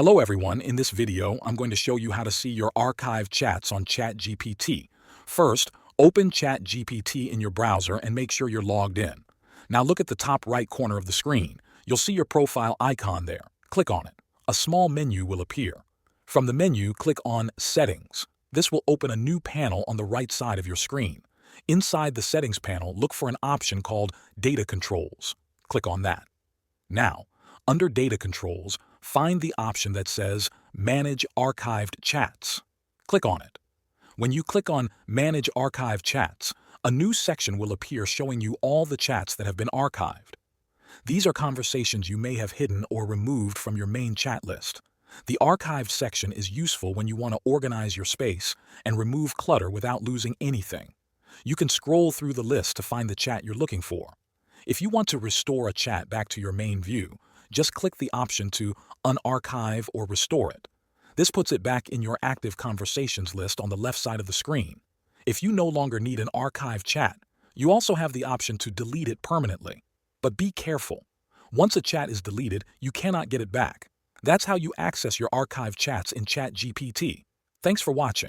Hello everyone, in this video I'm going to show you how to see your archived chats on ChatGPT. First, open ChatGPT in your browser and make sure you're logged in. Now look at the top right corner of the screen. You'll see your profile icon there. Click on it. A small menu will appear. From the menu, click on Settings. This will open a new panel on the right side of your screen. Inside the Settings panel, look for an option called Data Controls. Click on that. Now, under Data Controls, find the option that says Manage Archived Chats. Click on it. When you click on Manage Archived Chats, a new section will appear showing you all the chats that have been archived. These are conversations you may have hidden or removed from your main chat list. The archived section is useful when you want to organize your space and remove clutter without losing anything. You can scroll through the list to find the chat you're looking for. If you want to restore a chat back to your main view, just click the option to unarchive or restore it. This puts it back in your active conversations list on the left side of the screen. If you no longer need an archived chat, you also have the option to delete it permanently. But be careful. Once a chat is deleted, you cannot get it back. That's how you access your archived chats in ChatGPT. Thanks for watching.